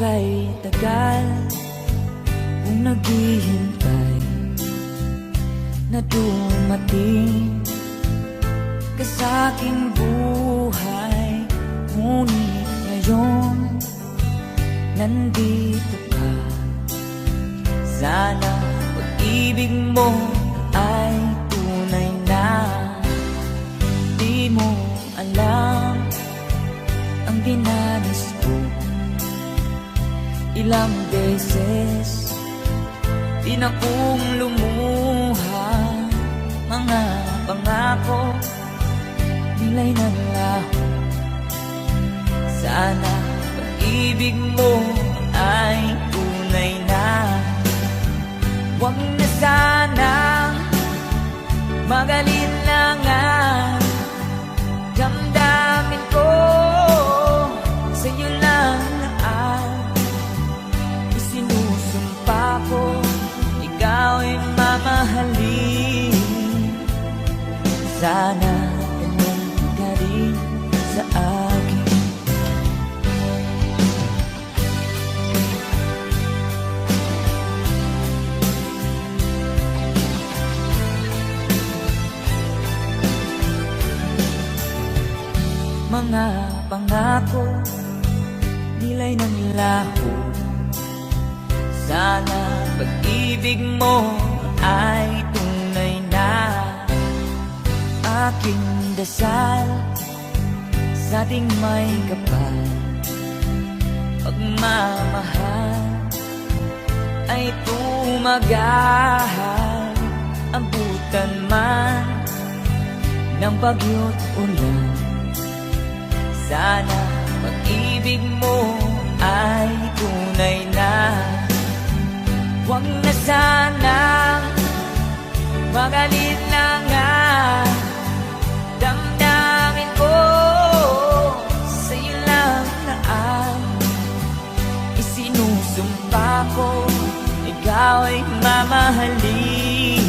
kay tagal kung naghihintay na dumating ka sa aking buhay. Ngunit ngayon nandito ka. Sana pag-ibig mo ay tunay na. Di mo alam ang dinanas ko. Ilang beses di na kong lumuha. Mga pangako nila'y nanlaho. Sana pag-ibig mo ay tunay na. Huwag na sanang magalinlangan. Damdamin ko sa'yo lang naan. Isinusumpa ko ikaw ay mamahalin. Sana ganun ka rin sa akin. Mga pangako nila'y nanlaho. Sana pag-ibig mo ay tunay na. Aking dasal sa ating may kapal. Pagmamahal ay tumagahal. Abutan man ng bagyo't ulan. Sana pag-ibig mo ay tunay na. Huwag na sanang magalinlangan. Damdamin ko sa'yo lang naan. Isinusumpa ko ikaw ay mamahalin.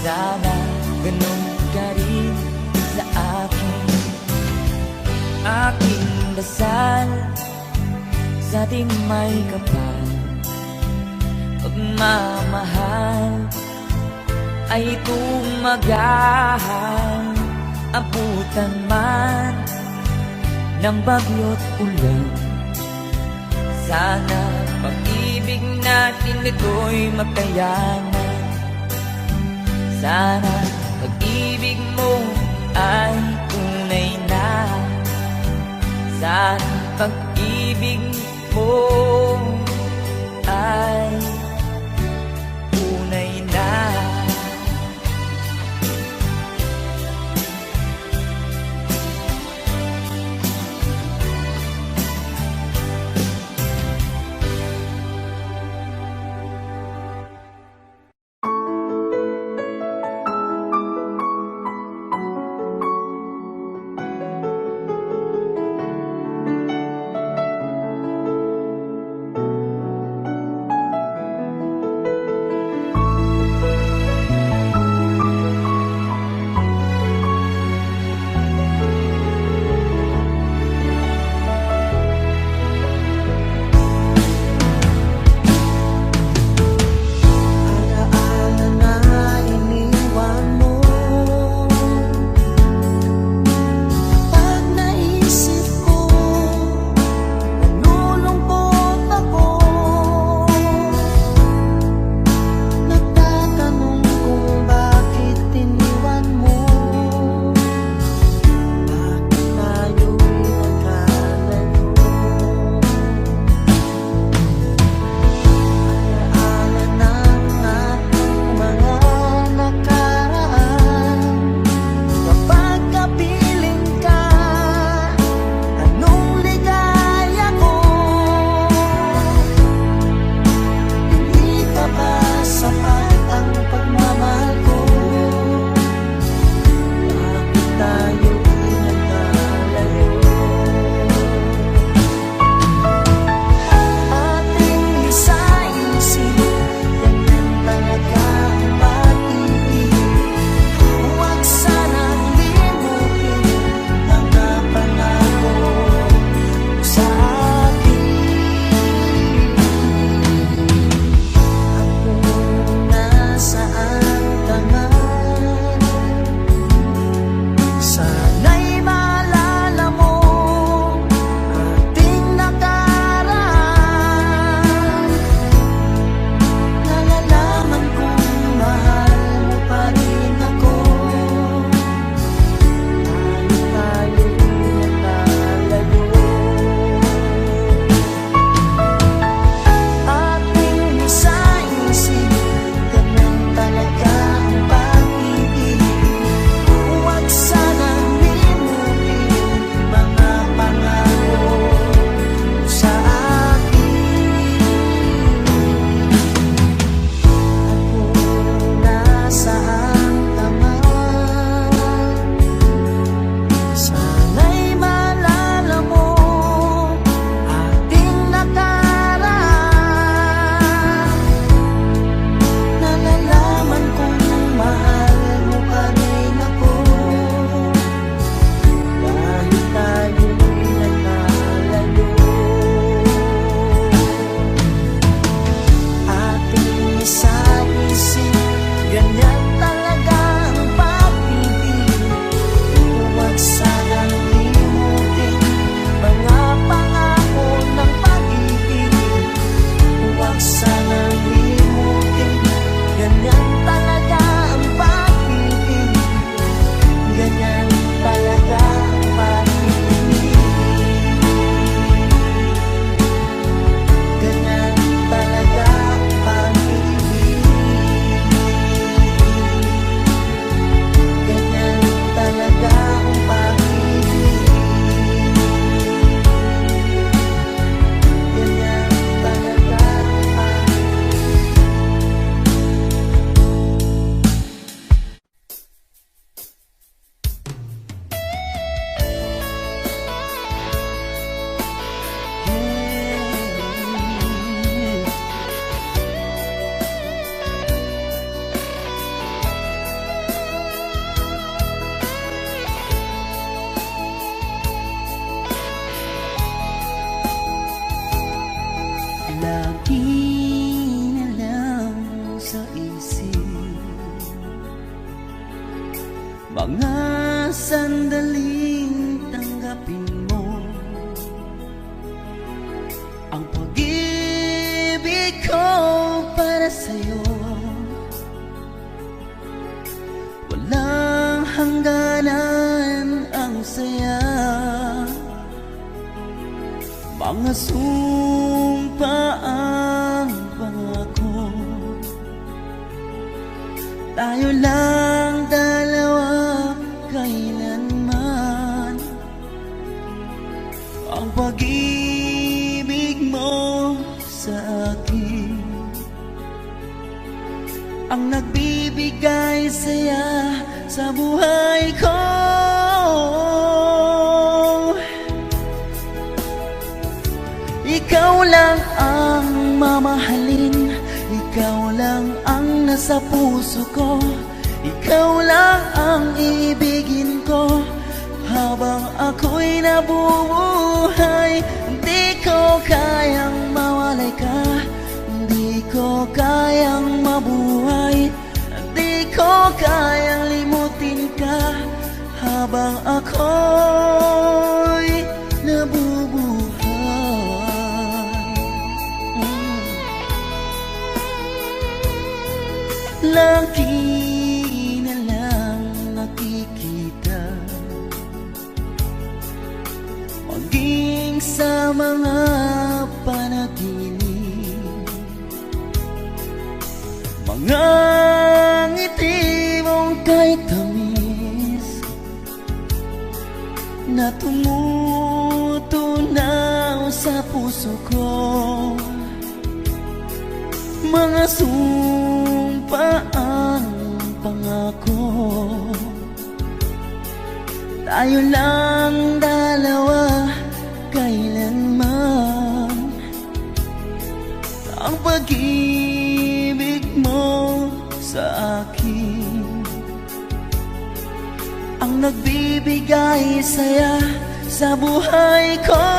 Sana ganun ka rin sa akin. Aking dasal sa ating may kapal. Pagmamahal ay tumagahal. Abutan man ng bagyo't ulan. Sana pag-ibig natin ito'y makayanan. Sana pag-ibig mo ay tunay na. Sana pag-ibig mo ay tunay na. mga sandaling tanggapin mo ang pag-ibig ko para sa'yo. Walang hangganan ang saya, mga sumpaang pangako. Tayo lang dalawa kailanman, ang pag-ibig mo sa akin ang nagbibigay saya sa buhay ko. Ikaw lang ang mamahalin, ikaw lang ang nasa puso ko, ikaw lang ang iibigin ko habang ako'y nabubuhay. Hindi ko kayang mawalay ka, hindi ko kayang mabuhay, hindi ko kayang limutin ka habang ako'y nabubuhay. Lagi na lang nakikita, maging sa mga panaginip, mga ngiti mong kay tamis na tumutunaw sa puso ko, mga sumpaang pangako. Tayo lang dalawa kailanman, ang pag-ibig mo sa akin ang nagbibigay saya sa buhay ko.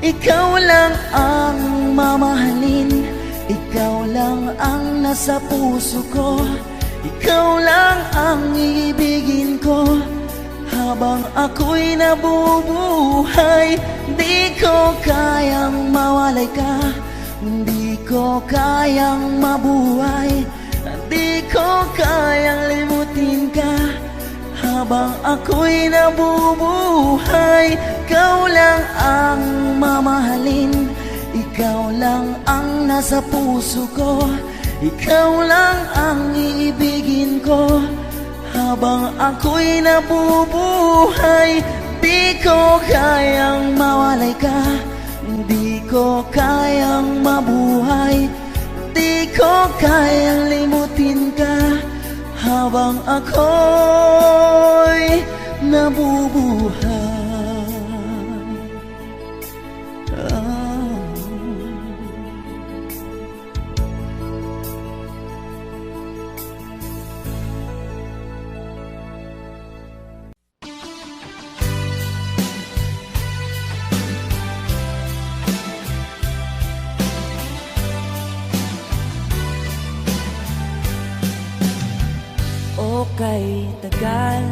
Ikaw lang ang mamahalin, ikaw lang ang nasa puso ko, ikaw lang ang iibigin ko habang ako'y nabubuhay. Di ko kayang mawalay ka, hindi ko kayang mabuhay, di ko kayang limutin ka habang ako'y nabubuhay. Ikaw lang ang mamahalin, ikaw lang ang nasa puso ko, ikaw lang ang iibigin ko habang ako'y nabubuhay. Di ko kayang mawalay ka, di ko kayang mabuhay, di ko kayang limutin ka habang ako'y nabubuhay. O kay tagal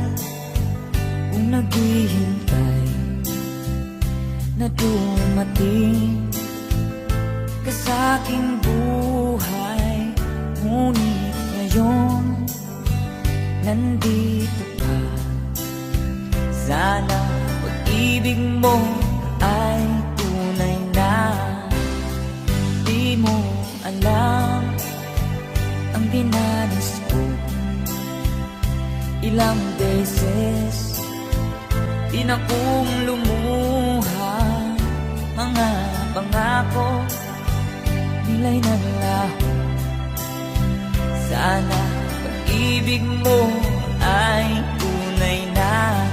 kung naghihintay na dumating ka sa aking buhay, ngunit ngayon nandito ka. Sana pag-ibig mo ay tunay na. Di mo alam ang dinanas ko, ilang beses din akong lumuha, mga pangako nila'y naglaho. Sana pag-ibig mo ay tunay na.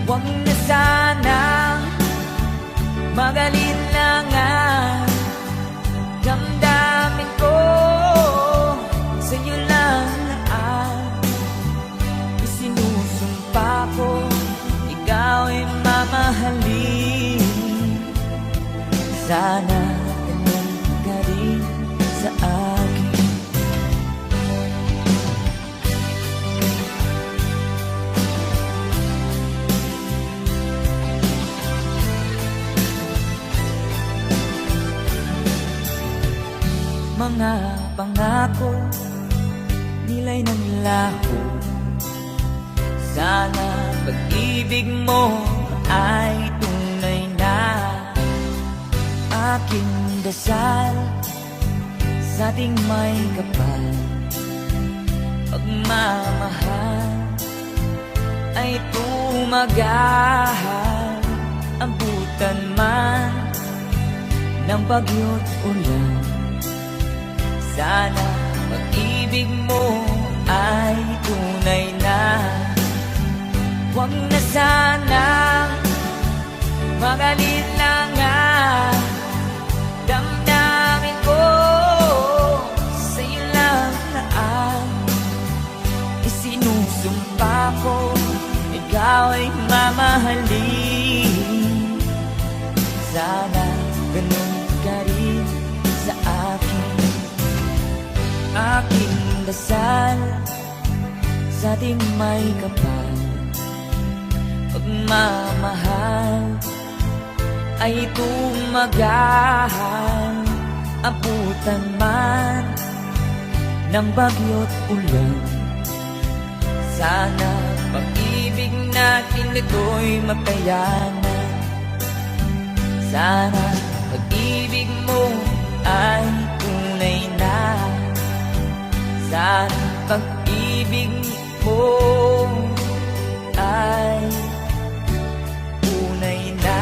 Huwag na sana magalinlangan, damdamin ko sa'yo lang ang isinusumpa ko. Ikaw ay mamahalin, sana ganun ka rin sa akin. mga pangako nila'y ng laho. Sana pag-ibig mo ay tunay na. Aking dasal sa ating may kapal, pagmamahal ay tumagal. Abutan man ng bagyo't ulan, sana pag-ibig mo ay tunay na. Huwag na sanang mag-alinlangan, damdamin ko sa'yo lang naan. Isinusumpa ko, ikaw ay mamahalin. Sana ganun ka rin sa akin. Aking dasal sa ating may kapal, pagmamahal ay tumagal. Abutan man ng bagyo't ulan, sana pag-ibig natin ito'y makayanan. Sana pag-ibig mo ay tunay na. Sana pag-ibig mo ay tunay na.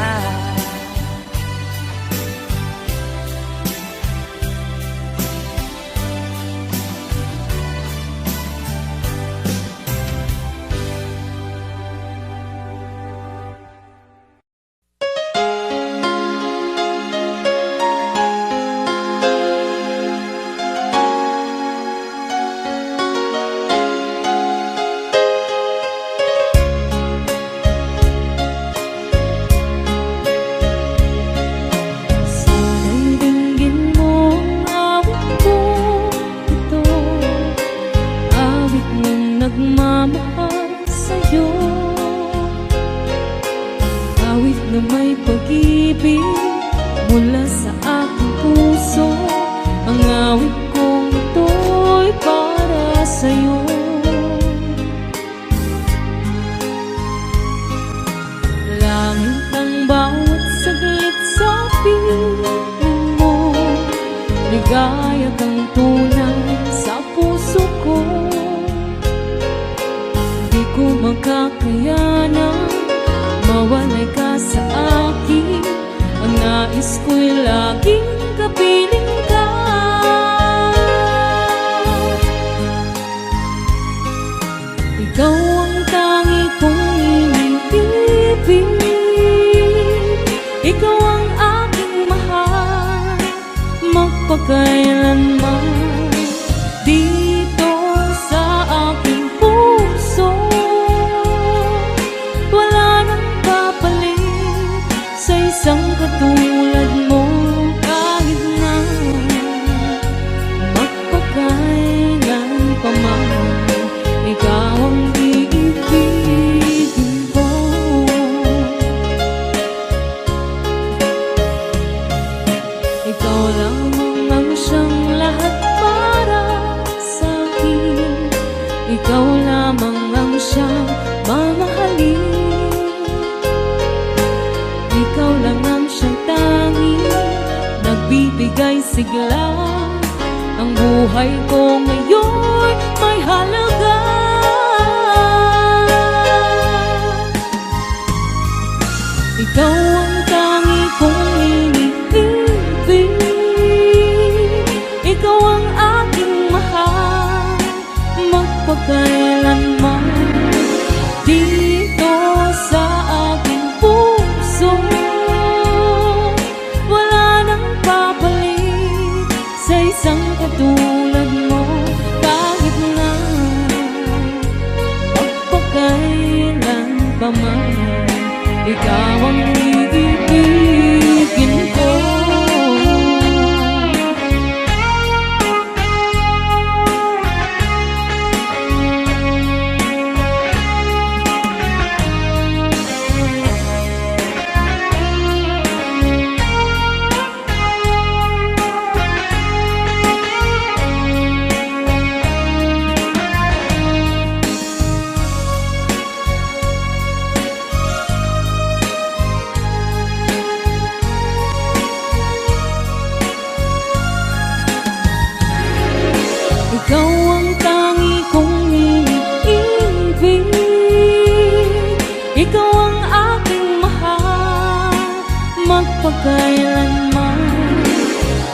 magpakailanman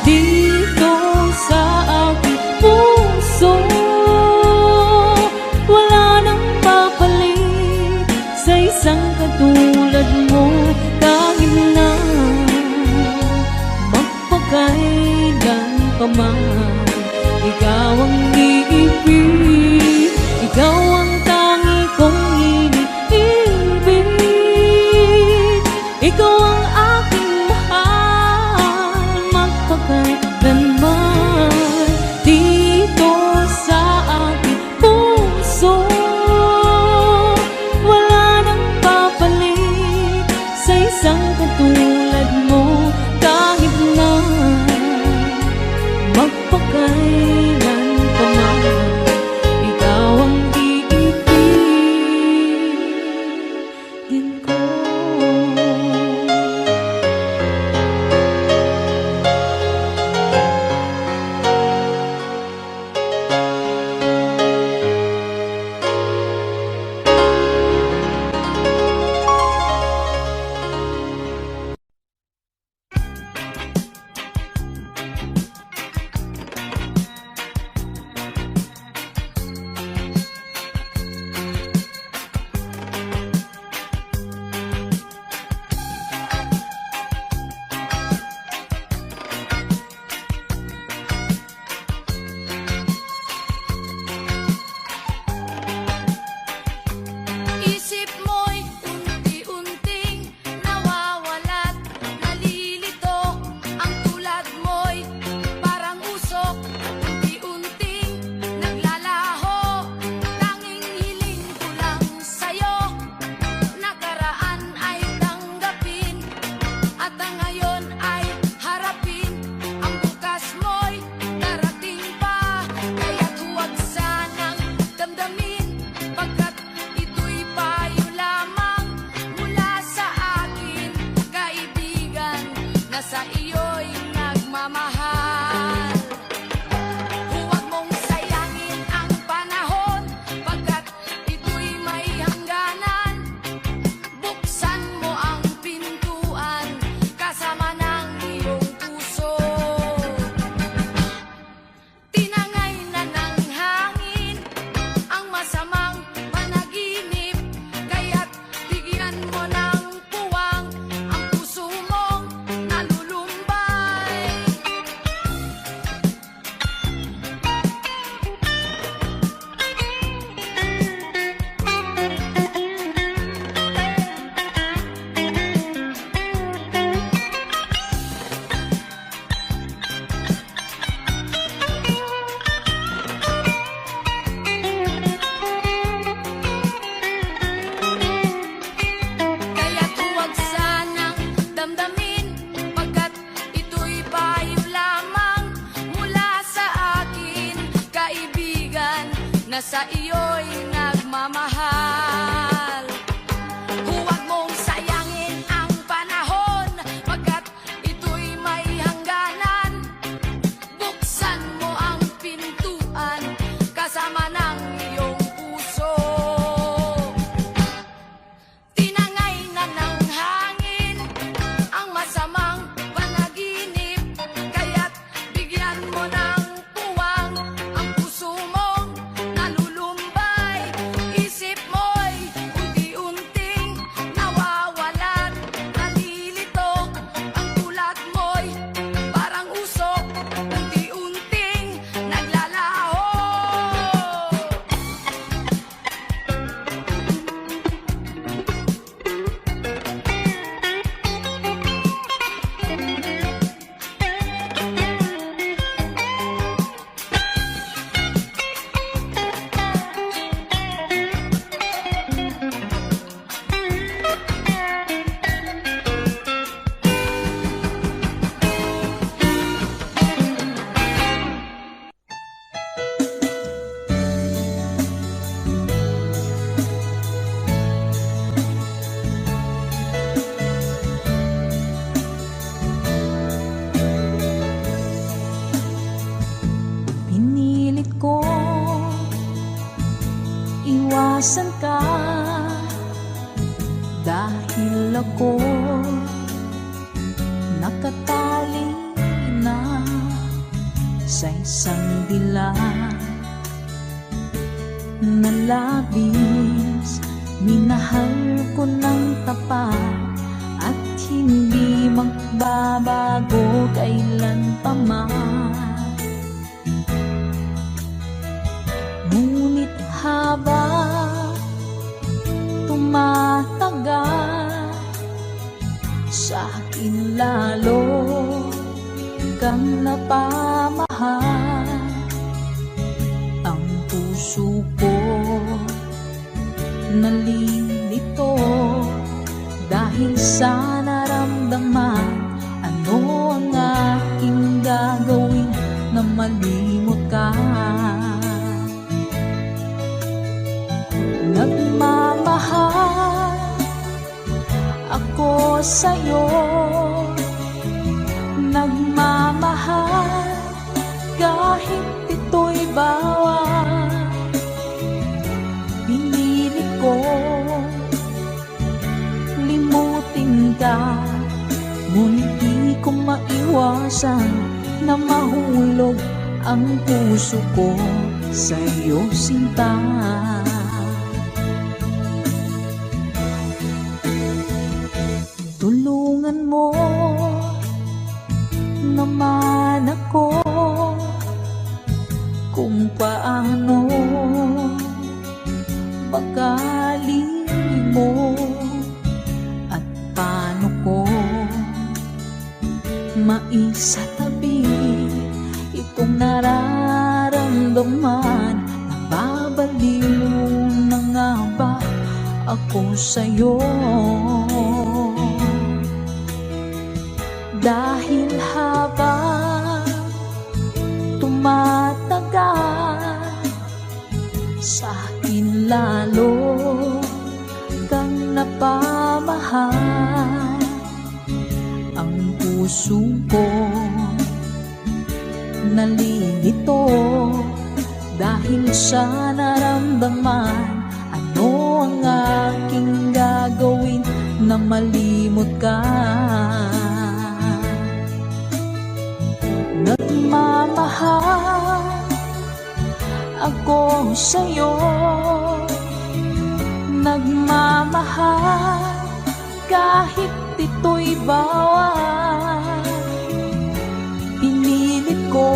dito sa aking puso. Wala nang papalit sa isang katulad mo, kahit na magpakailan pa man. Ikaw ang iibig, ikaw ang tangi kong iniibig, ikaw ang aking mahal, magpakailanman dito sa aking puso. Wala nang papalit sa isang katulad mo, kahit na magpakailan pa man. Ikaw ang iibigin ko. Isip mo'y unti-unting nawawalat, nalilito. Ang tulad mo'y parang usok, unti-unting naglalaho. Tanging hiling ko lang sa'yo, nakaraan ay tanggapin, at ang ngayon ay harapin. Ang bukas mo'y darating pa, kaya't huwag sanang damdamin, pagkat ito'y payo lamang mula sa akin, kaibigan na sa iyo'y nagmamahal. Huwag mong sayangin ang panahon, pagkat ito'y may hangganan. Buksan mo ang pintuan kasama ng iyong puso. Tinangay na ng hangin ang masamang panaginip, kaya't bigyan mo ng puwang ang puso mong nalulumbay. Kaya't huwag sanang damdamin, pagkat ito'y payo lamang mula sa akin, kaibigan na sa iyo'y nagmamahal. Huwag mong sayangin ang panahon, pagkat ito'y may hangganan. Buksan mo ang pintuan kasama ng iyong puso. Tinangay na ng hangin ang masamang panaginip, kaya't bigyan mo ng puwang ang puso mong nalulumbay. Isip sa isang dilag na labis. Minahal ko ng tapat at hindi magbabago kailan pa man. Ngunit habang tumatagal, sa akin lalo kang napamahal. Ang puso ko nalilito dahil sa naramdaman. Ano ang aking gagawin na malimot ka? Nagmamahal ako sa'yo, nagmamahal kahit ito'y bawal. Pinili ko limutin ka, ngunit di ko maiwasan na mahulog ang puso ko sa'yo, sinta. Tulungan mo naman ako kung paano pagkaling mo at paano ko maisatabi itong nararamdaman. Nababaliw na nga ba ako sa'yo? Dahil habang tumatagal, sa akin lalo kang napamahal. Ang puso ko nalilito dahil sa naramdaman. Ano ang aking gagawin na malimot ka? Nagmamahal ako sa'yo, nagmamahal kahit ito'y bawal. Pinilit ko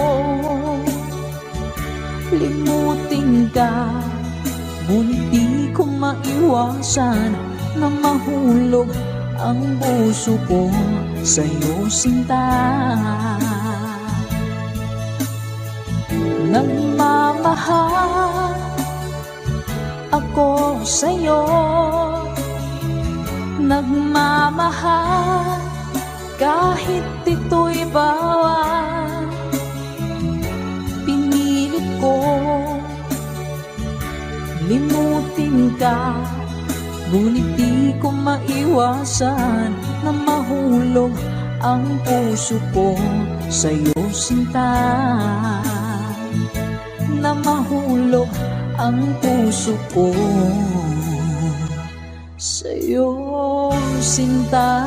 limutin ka, ngunit di ko maiwasan na mahulog ang puso ko sa'yo, sinta. Nagmamahal ako sa'yo, nagmamahal kahit ito'y bawal. Pinilit ko limutin ka, ngunit di ko maiwasan na mahulog ang puso ko sa'yo, sinta. Na mahulog ang puso ko sa'yo, sinta.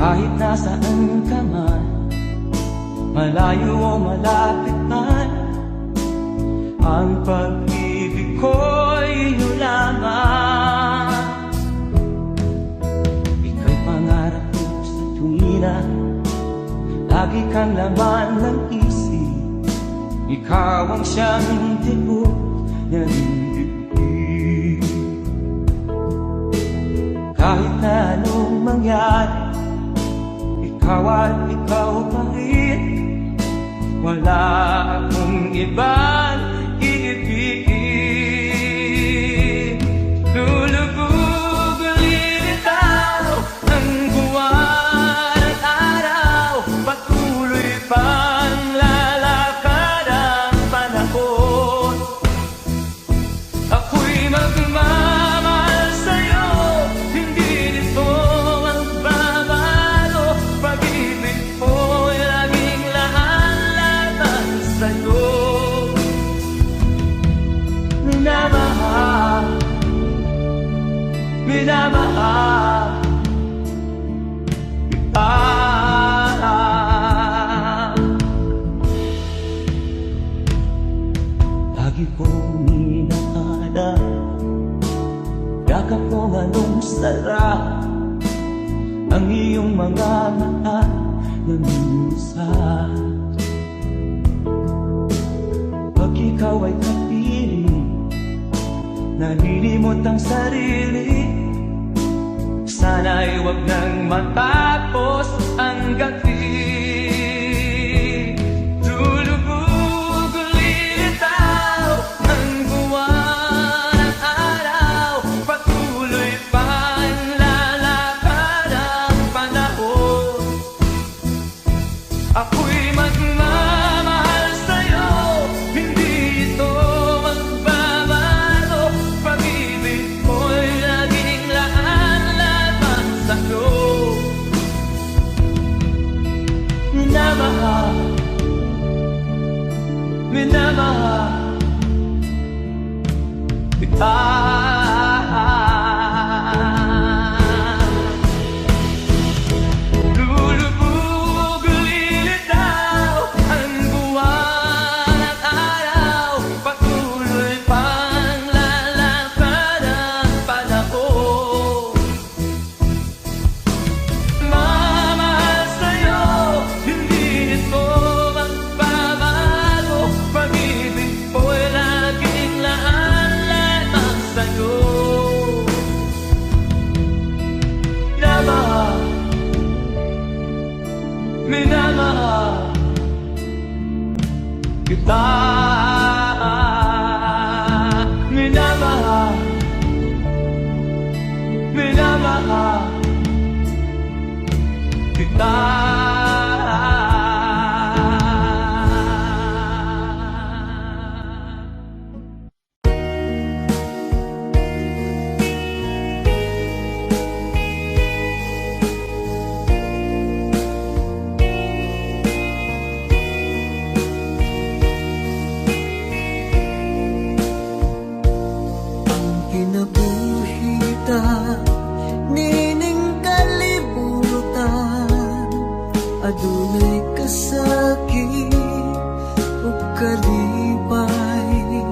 Kahit nasaan ka man, malayo o malapit man, ang pag-ibig ko'y inyo lamang. Ika'y pangarap ko sa tuwina, lagi kang laman ng isip. ikaw ang siyang tibok ng dibdib. Kahit na anong mangyari, ikaw at ikaw pa rin. Wala akong ibang iibigin. Lulubog lilitaw ang buwan at araw, patuloy pang lalakad ang panahon. Ako'y magmamahal sa'yo, hindi nito magbabago. Pag-ibig ko'y laging lahat-lahat sa'yo. Minamahal, minamahal kita. Lagi kong inakala, yakap mo anong sarap ang iyong mga mata na minsan. Pag ikaw ay kapiling, nalilimot ang sarili. Sana'y huwag nang matapos ang gabi. Lulubog lilitaw ang buwan at araw, patuloy pang lalakad ang panahon. Ako'y magmamahal sa'yo, hindi ito magbabago. Pag-ibig ko'y laging lahat-lahat sa'yo. Minamahal, minamahal kita. Lulubog lilitaw ang buwan at araw, patuloy pang lalakad ang panahon. Mamahal sa'yo, hindi ito magbabago. Pag-ibig ko'y laging lahat-lahat sa'yo. Minamahal, minamahal kita. Minamahal, minamahal kita. Kinabuhita, nining kalibutan, adunay kasakit ug kalipay,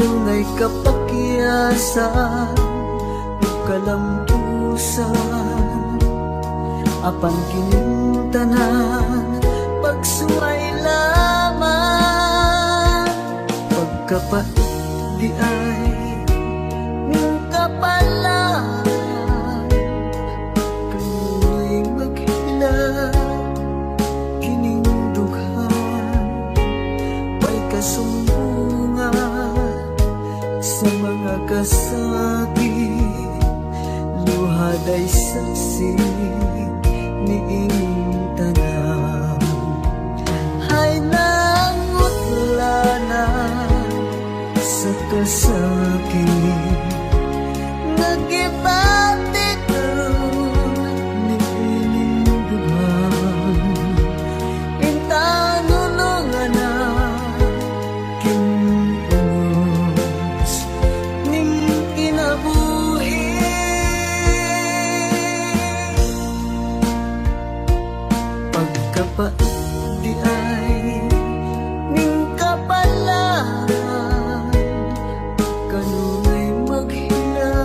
dungay kapakyasan ug kalampusan. Apan kining tanan pagsuway lamang, pagkapait di ay ning kapalan. Kanu'y maghila kining dughan, may kasumbungan sa mga kasakit. Luhaday saksi niing tanan, hay nangutlanan sa kasakit. Nagibatik karon niining dughan, intanulungan na kinunos ning kinabuhi. Pagkapait di ay ning kapalan, kanunay maghila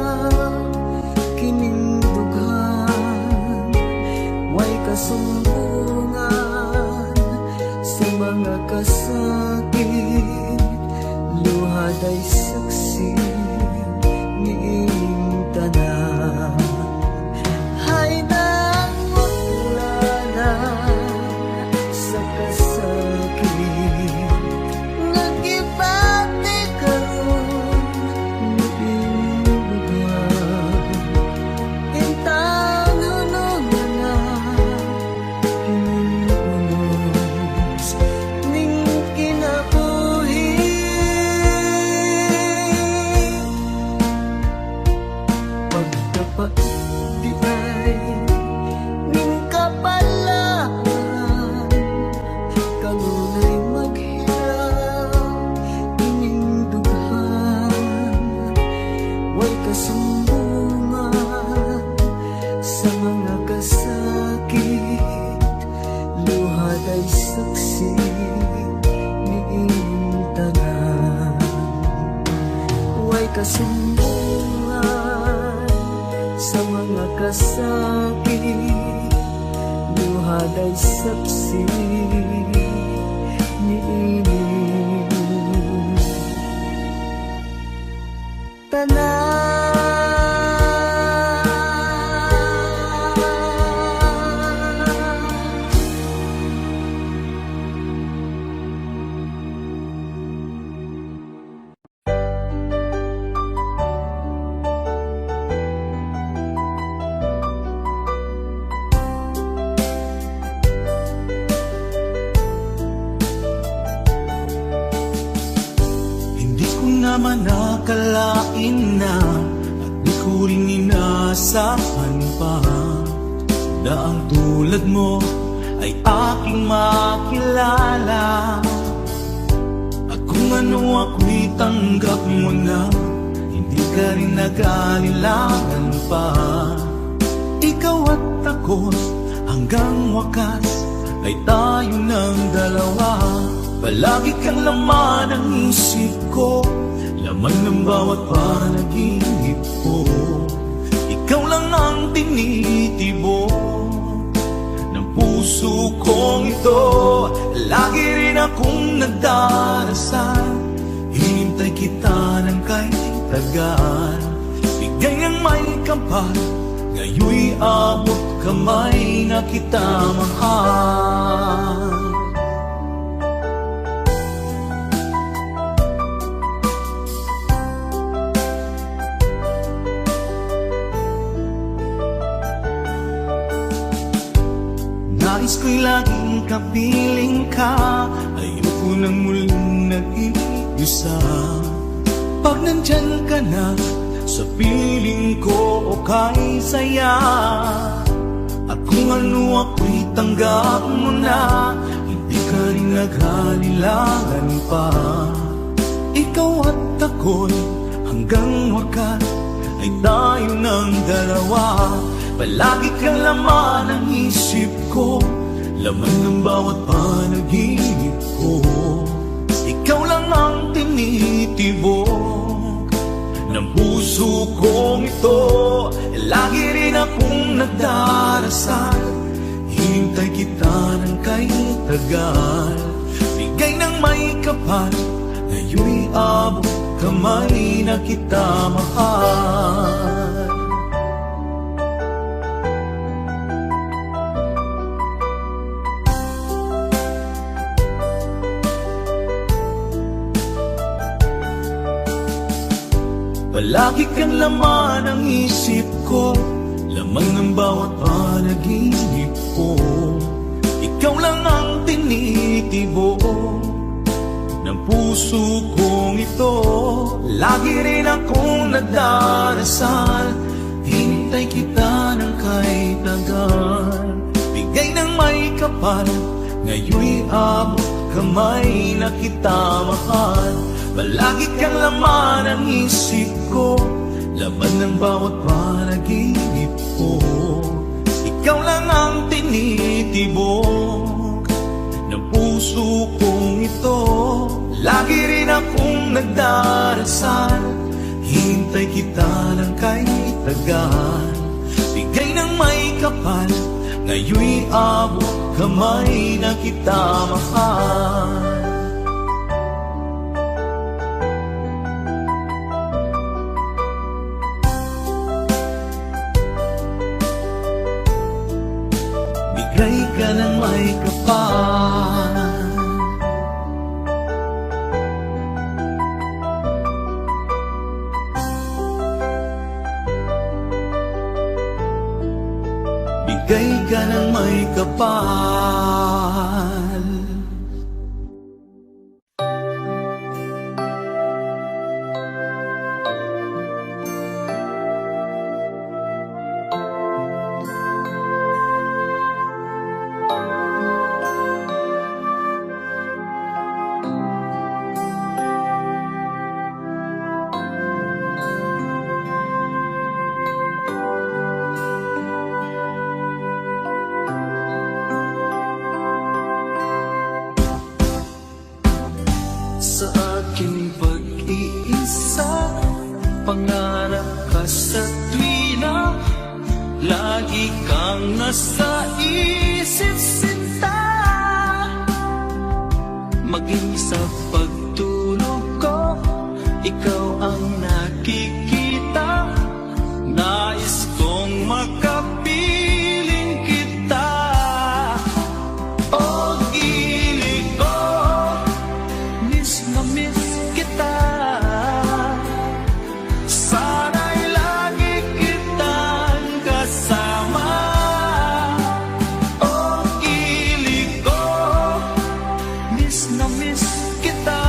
kining dughan, way kasumbungan sa mga kasakit. luhaday saksi niing tanan. Hay nangutla sa kasakit nagibati karon niing lugar. Intangunon na kinunos ning kinabuhi. Pagdapat di ay ning kapalaan, kanunay maghirap ining dughan. Way kasumbungan sa mga kasakit, luhaday saksi niing tanan. Way kasumbungan sa mga kasakit, luhaday saksi niing tanan. Hindi ko naman nakalain na at di ko rin inasahan pa na ang tulad mo ay aking makilala. At kung ano ako'y tanggap mo na, hindi ka rin nag-alilangan pa. Ikaw at ako hanggang wakas ay tayo ng dalawa. Palagi kang laman ng isip ko, laman ng bawat panaginip ko. Ikaw lang ang tinitibok ng puso kong ito. Lagi rin akong nagdarasal, hinintay kita ng kahit tagal. Bigay ng may kapal, ngayon'y abot kamay na kita mahal. Nais ko'y laging kapiling ka, ayoko nang muling nag-iisa. Pag nandyan ka na, sa piling ko okay saya. At kung ano ako'y tanggap mo na, hindi ka rin naghalilangan pa. Ikaw at ako'y hanggang wakas ay tayo ng dalawa. Palagi kang laman ng isip ko, laman ng bawat panaginip ko. Ikaw lang ang tinitibok ng puso kong ito. Lagi rin akong nagdarasal, hinintay kita ng kahit tagal. Bigay ng may kapal, ngayon'y abot kamay na kita mahal. Palagi kang laman ng isip ko, laman ng bawat panaginip ko. Ikaw lang ang tinitibok ng puso kong ito. Lagi rin akong nagdarasal, hinintay kita ng kahit tagal. Bigay ng may kapal, ngayon'y abot kamay na kita mahal. Palagi kang laman ng isip ko, laman ng bawat panaginip ko. Ikaw lang ang tinitibok ng puso kong ito. Lagi rin akong nagdarasal, hintay kita ng kahit tagal. Bigay ng may kapal, ngayon'y abot kamay na kita mahal. may kapal. Bigay ka ng may kapal. Sa aking pag-iisa, pangarap ka sa tuwina, lagi kang nasa isip sinta. Maging sa pagtulog ko, ikaw ang nakikita. Nais kong makapiling kita. O gili ko, miss na miss kita. Sana'y lagi kitang kasama. O gili ko, miss na miss kita.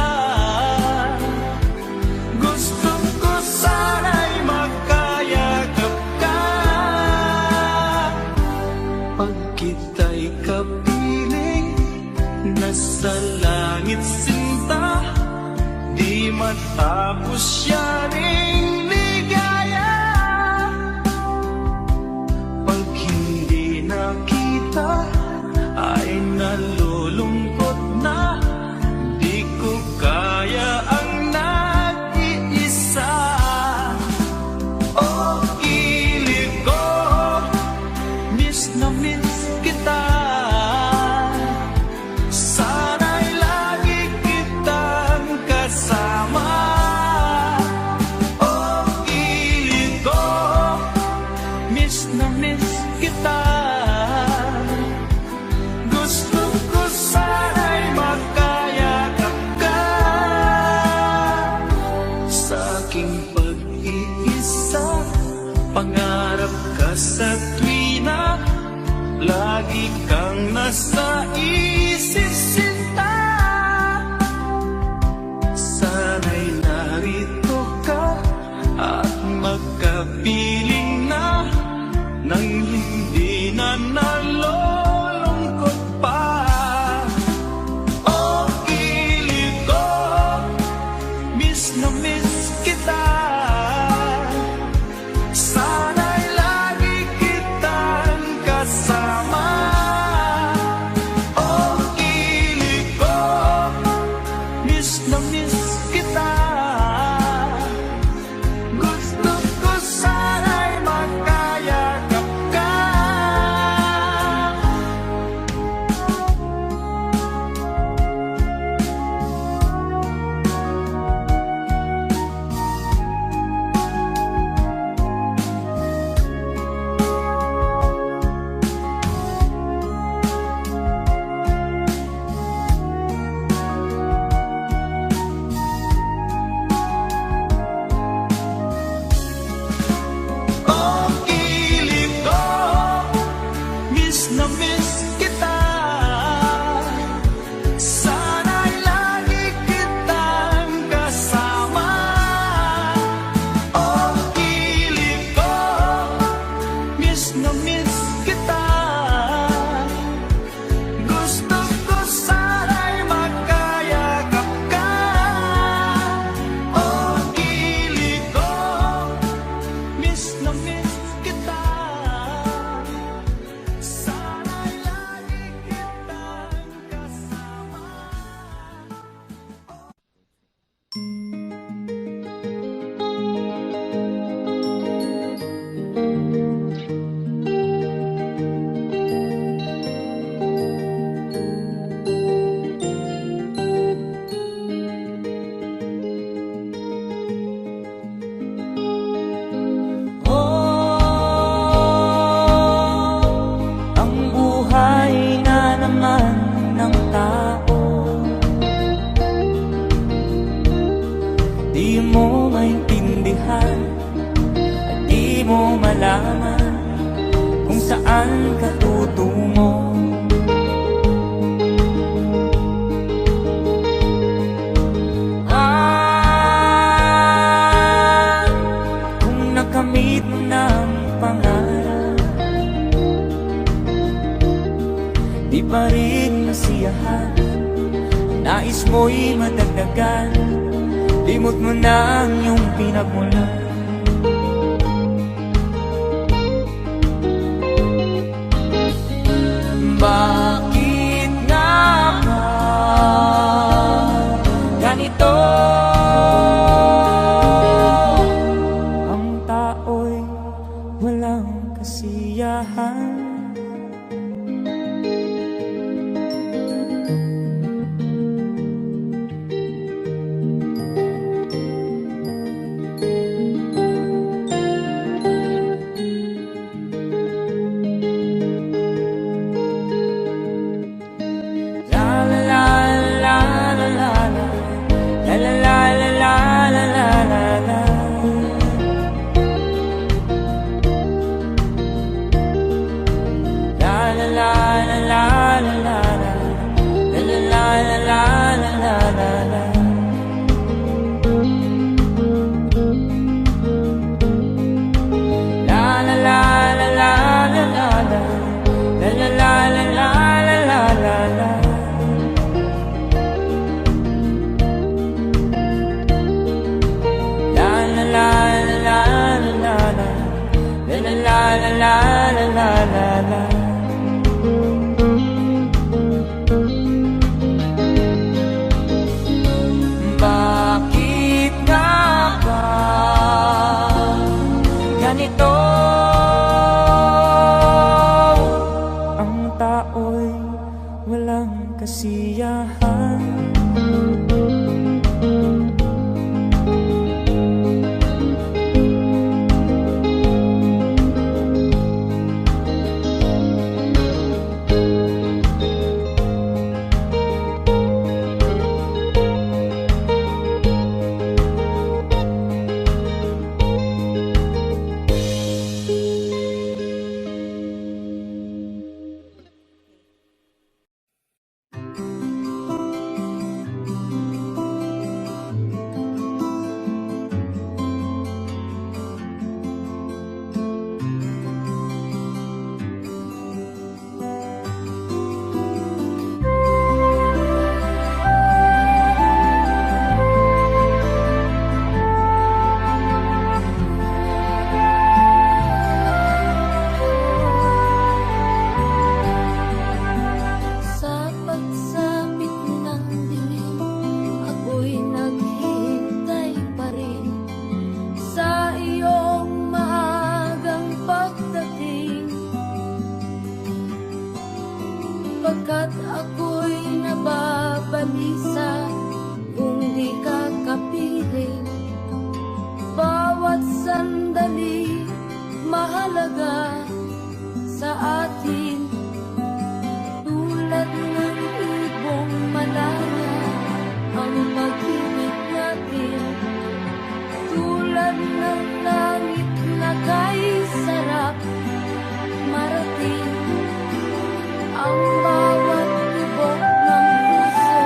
Gusto ko sana'y magkayakap ka. Pag kita'y kapiling, nasa langit sinta, di matapos siya ring ligaya. Pag hindi nakita, ay nalulungkot na, di ko kaya ang nag-iisa. O gili ko, miss na miss kita. Sana'y lagi kitang kasama. O gili ko, miss na miss kita. Gusto ko sana'y magkayakap ka. Sa aking pag-iisa, pangarap ka sa tuwina, lagi kang nasa isip sinta. Sana'y narito ka at magkapiling na, nang hindi na nalulungkot pa. O gili ko, miss na miss kita. Sana'y lagi kitang kasama. O gili ng tao. Di mo maintindihan at di mo malaman kung saan ka tutungo. Kung nakamit mo ng pangarap, di pa rin nasiyahan, nais mo'y madagdagan, limot mo na ang iyong pinagmulan. Bakit nga ba ganito? Ang tao'y walang kasiyahan. Bakit nga ba ganito? Ang tao'y walang kasiyahan. Sa pagsapit ng dilim, ako'y naghihintay pa rin sa iyong maagang pagdating. Pagkat ako'y nababalisa kung di ka kapiling. Bawat sandali mahalaga sa atin. Tulad ng ibong malaya ang pag-ibig natin. Tulad ng langit na kay sarap marating. Ang bawat tibok ng puso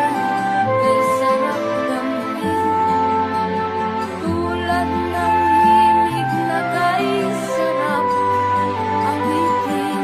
kay sarap damhin. Tulad ng himig na kay sarap awitin.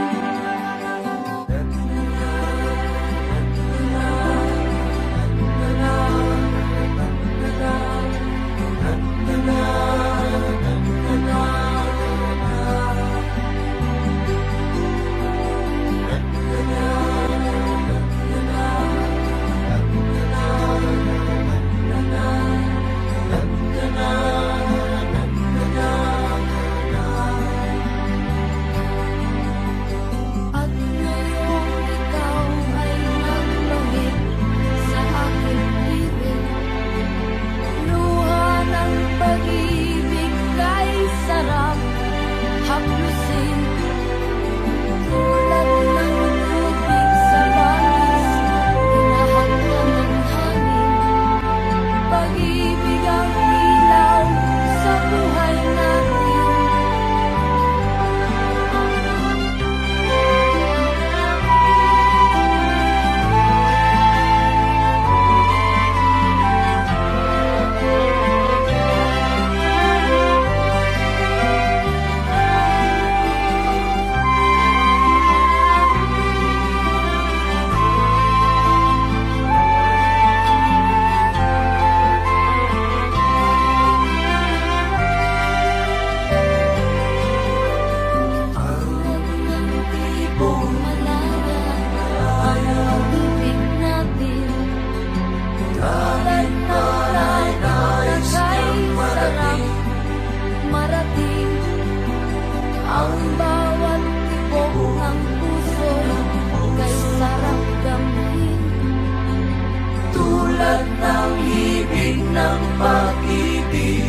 ng pag-ibig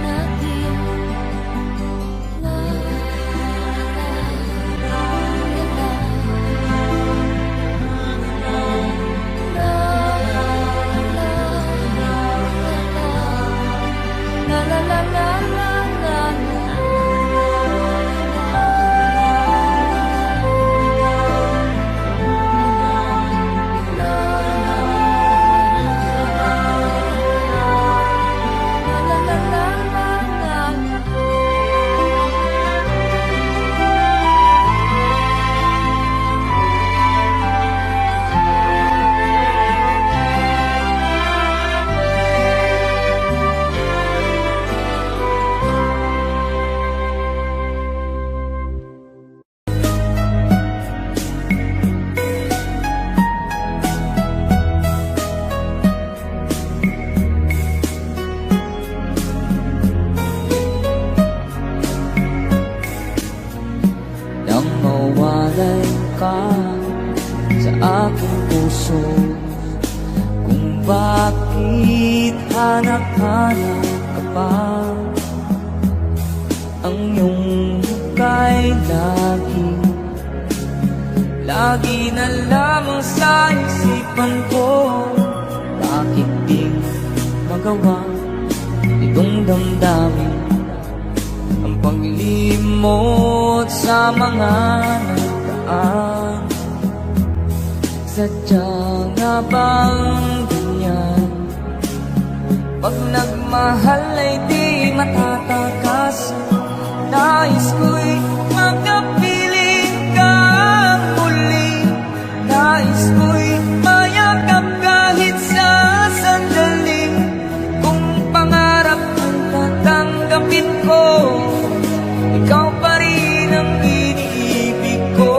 natin. La, la, la, la, la, la. Nang mawalay ka sa aking puso, kung bakit hanap-hanap ka pa, ang iyong muka'y lagi na lamang sa isipan ko. Bakit di magawa itong damdamin ang paglimot sa mga nakaraan? Sadya nga bang ganyan? Pag nagmahal ay di matatakas. Nais ko'y makapiling ka muli. Nais ko'y mayakap kahit sa sandali. Kung pangarap ang tatanggapin ko, ikaw pa rin ang iniibig ko.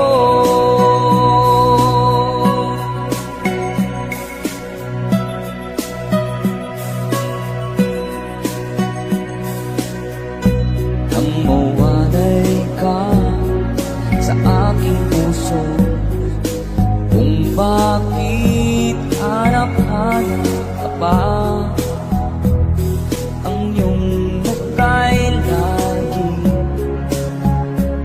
Nang mawalay ka sa aking puso, kung bakit hanap-hanap ka pa, ang iyong muka'y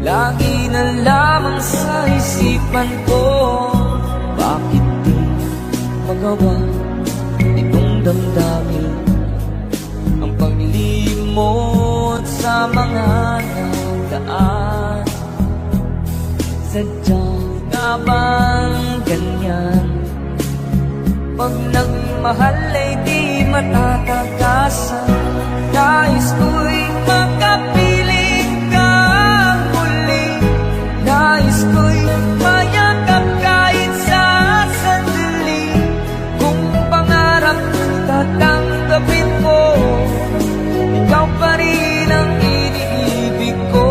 lagi na lamang sa isipan ko. Bakit di magawa itong damdamin ang paglilimot sa mga nagaan? Sadya nga bang ganyan? Pag nagmahal ay di matatagasan. Nais ko'y makapiling ka muli. Nais ko'y mayakap kahit sa sandali. Kung pangarap tatanggapin mo, ikaw pa rin ang iniibig ko.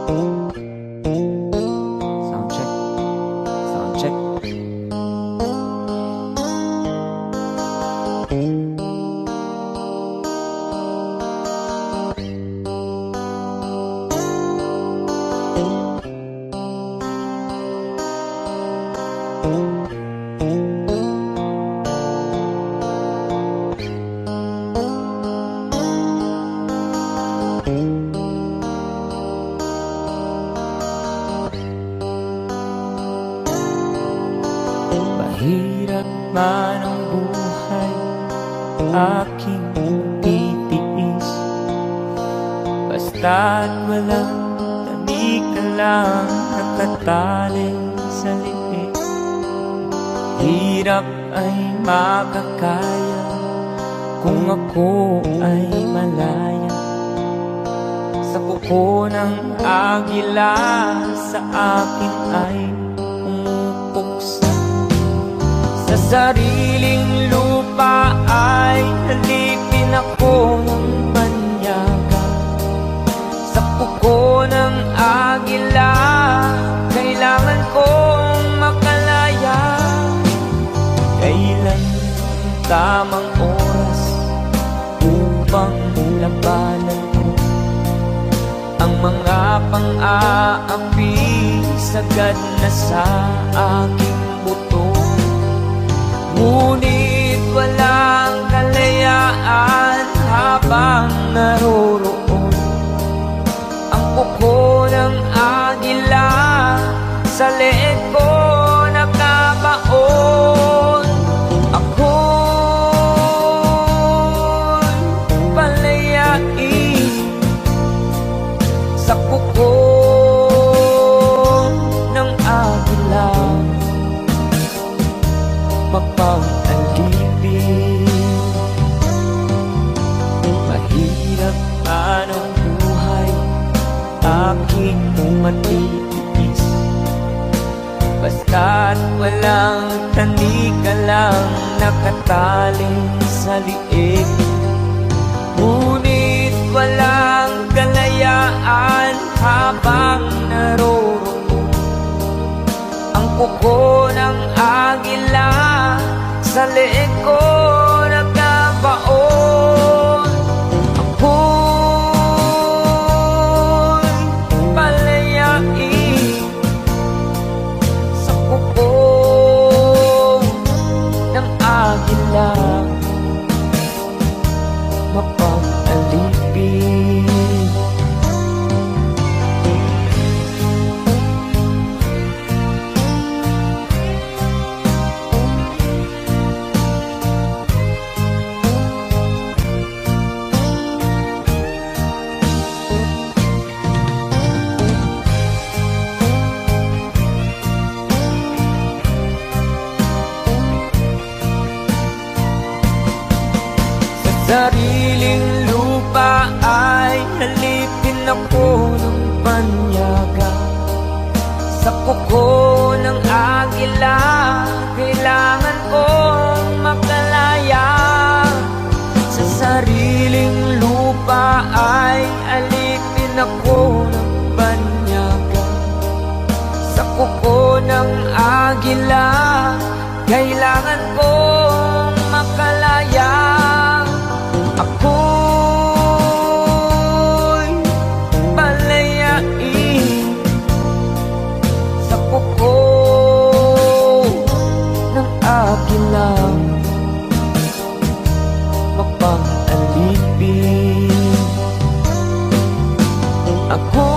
Sound check. Sound check. Mahirap man ang buhay, aking titiis. Basta't walang tanik ka lang nakatali sa liit. Hirap ay makakaya kung ako ay malaya. Sa kuko ng agila sa akin ay umupuksa. Sa sariling lupa ay nalipin ako ng banyaga. Sa kuko ng agila kailangan kong makalaya. Kailan ang tamang oras upang labanan ko ang mga pang-aapi sagad na sa aking buto. Ngunit walang kalayaan habang naroroon ang kuko ng agila sa leeg ko nakabaon. Ako'y palayain sa kuko ng agila, mapang-alipin. Mahirap man ang buhay, aking matitiis. Basta't walang tanik ka lang nakatali sa liig. Ngunit walang kalayaan habang naroroon ang kuko ng agila sa leeg ko nagkabaon. Ako'y palayain sa kuko ng agila, mapang-alipin. Sariling lupa ay nalipin ako ng banyaga. Sa kuko ng agila kailangan kong makalaya. Sa sariling lupa ay alipin ako ng banyaga. Sa kuko ng agila kailangan kong makalaya. Ako'y palayain sa kuko ng agila, mapang-alipin. Ako'y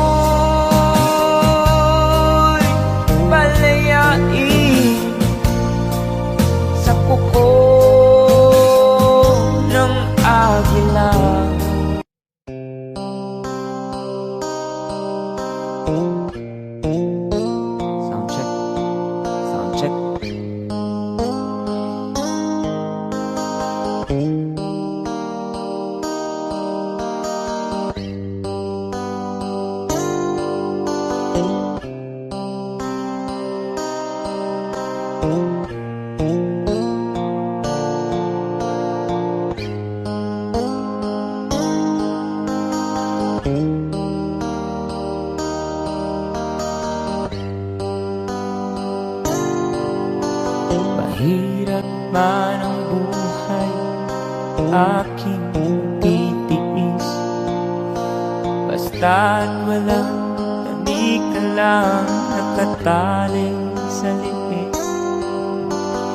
palayain Mahirap man ang buhay, aking titiis. Basta't walang tanik ka lang nakatali sa liit.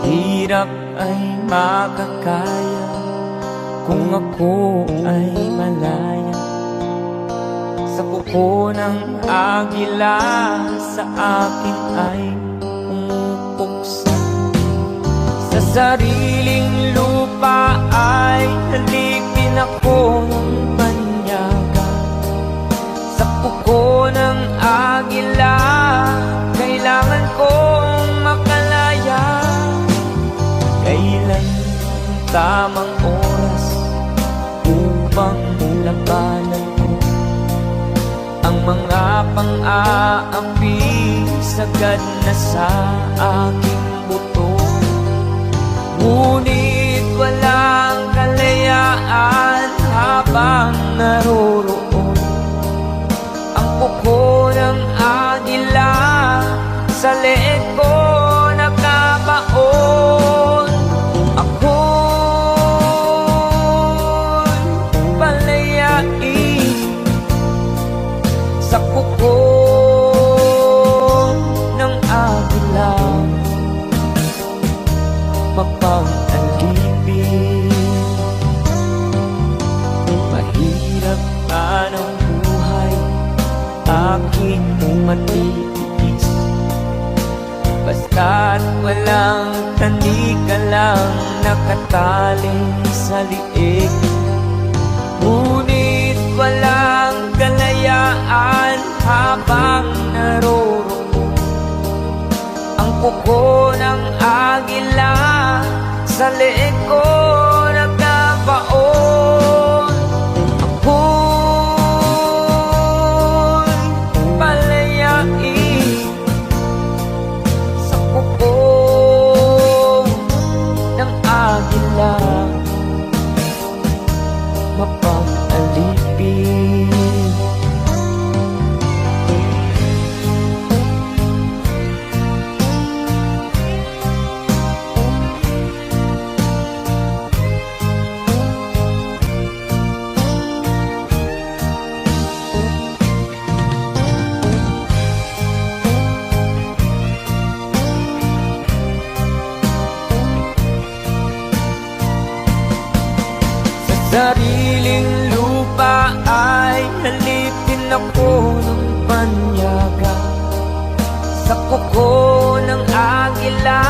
Hirap ay makakaya kung ako ay malaya. Sa kuko ng agila sa akin ay umupuksa. Sa sariling lupa ay halipin ako ng banyaga. Sa kuko ng agila kailangan kong makalaya. Kailan ang tamang oras upang labanan ko ang mga pang-aapi sagad na sa aking buto. Ngunit walang kalayaan habang naroroon ang kuko ng agila sa leeg ko nakabaon. Ako'y palayain sa kuko ng agila, mapang-alipin. Mahirap man ang buhay, aking matitiis. Basta't walang tanik ka lang nakatali sa liig. Ngunit walang kalayaan habang naroroon ang kuko ng agila sa leeg ko nagkabaon. Ako'y palayain sa kuko ng agila, mapang-alipin. Sariling lupa ay halipin ako ng banyaga. Sa kuko ng agila